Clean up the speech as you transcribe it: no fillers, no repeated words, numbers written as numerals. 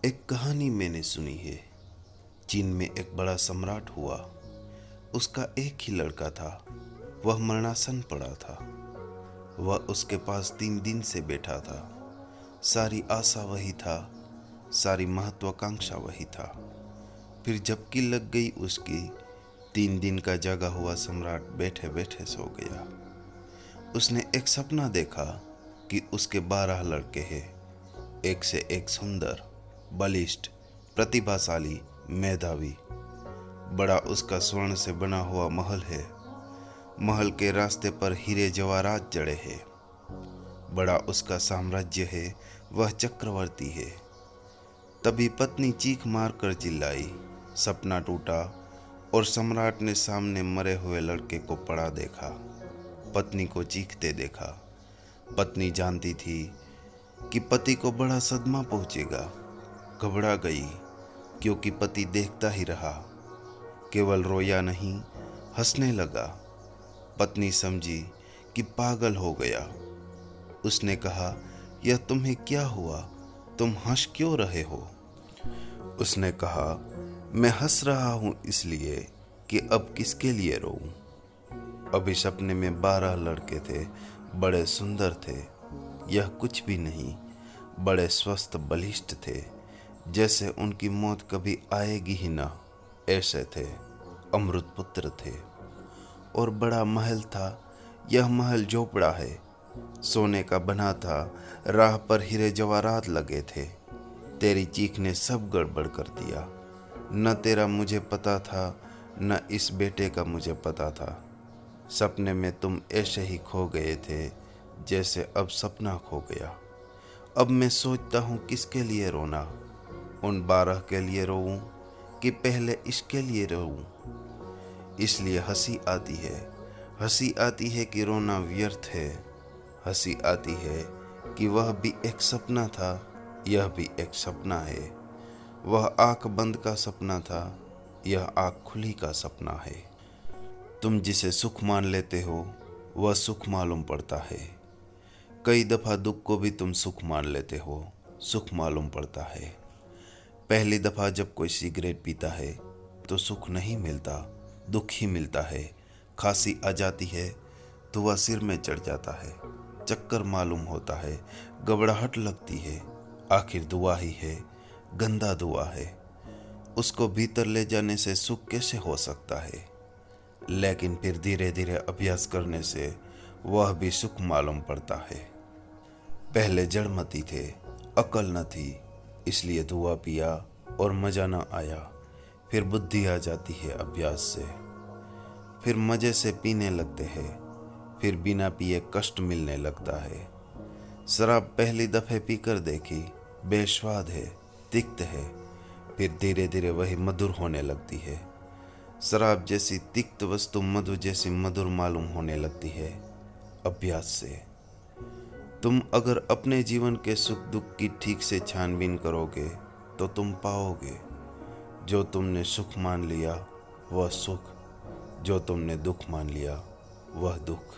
एक कहानी मैंने सुनी है। चीन में एक बड़ा सम्राट हुआ। उसका एक ही लड़का था। वह मरणासन पड़ा था। वह उसके पास 3 दिन से बैठा था। सारी आशा वही था, सारी महत्वाकांक्षा वही था। फिर झपकी लग गई उसकी। 3 दिन का जगा हुआ सम्राट बैठे बैठे सो गया। उसने एक सपना देखा कि उसके 12 लड़के हैं, एक से एक सुंदर, बलिष्ठ, प्रतिभाशाली, मेधावी। बड़ा उसका स्वर्ण से बना हुआ महल है। महल के रास्ते पर हीरे जवाहरात जड़े हैं। बड़ा उसका साम्राज्य है, वह चक्रवर्ती है। तभी पत्नी चीख मार कर चिल्लाई। सपना टूटा और सम्राट ने सामने मरे हुए लड़के को पड़ा देखा, पत्नी को चीखते देखा। पत्नी जानती थी कि पति को बड़ा सदमा पहुंचेगा। घबरा गई, क्योंकि पति देखता ही रहा, केवल रोया नहीं, हंसने लगा। पत्नी समझी कि पागल हो गया। उसने कहा, यह तुम्हें क्या हुआ? तुम हंस क्यों रहे हो? उसने कहा, मैं हंस रहा हूं इसलिए कि अब किसके लिए रोऊं। अभी सपने में 12 लड़के थे, बड़े सुंदर थे। यह कुछ भी नहीं, बड़े स्वस्थ बलिष्ठ थे, जैसे उनकी मौत कभी आएगी ही ना, ऐसे थे। अमृत पुत्र थे। और बड़ा महल था। यह महल झोपड़ा है, सोने का बना था। राह पर हीरे जवाहरात लगे थे। तेरी चीख ने सब गड़बड़ कर दिया। न तेरा मुझे पता था, न इस बेटे का मुझे पता था। सपने में तुम ऐसे ही खो गए थे, जैसे अब सपना खो गया। अब मैं सोचता हूँ किसके लिए रोना, उन 12 के लिए रोऊं कि पहले इसके लिए रोऊं। इसलिए हंसी आती है। हंसी आती है कि रोना व्यर्थ है। हंसी आती है कि वह भी एक सपना था, यह भी एक सपना है। वह आंख बंद का सपना था, यह आंख खुली का सपना है। तुम जिसे सुख मान लेते हो, वह सुख मालूम पड़ता है। कई दफ़ा दुख को भी तुम सुख मान लेते हो, सुख मालूम पड़ता है। पहली दफ़ा जब कोई सिगरेट पीता है तो सुख नहीं मिलता, दुख ही मिलता है। खांसी आ जाती है तो वह सिर में चढ़ जाता है, चक्कर मालूम होता है, घबराहट लगती है। आखिर दुआ ही है, गंदा दुआ है। उसको भीतर ले जाने से सुख कैसे हो सकता है? लेकिन फिर धीरे धीरे अभ्यास करने से वह भी सुख मालूम पड़ता है। पहले जड़मती थे, अकल न थी, इसलिए धुआं पिया और मजा न आया। फिर बुद्धि आ जाती है अभ्यास से। फिर मजे से पीने लगते हैं। फिर बिना पिए कष्ट मिलने लगता है। शराब पहली दफे पीकर देखी, बेस्वाद है, तिक्त है। फिर धीरे धीरे वही मधुर होने लगती है। शराब जैसी तिक्त वस्तु मधु जैसी मधुर मालूम होने लगती है अभ्यास से। तुम अगर अपने जीवन के सुख दुख की ठीक से छानबीन करोगे तो तुम पाओगे। जो तुमने सुख मान लिया वह सुख, जो तुमने दुख मान लिया वह दुख।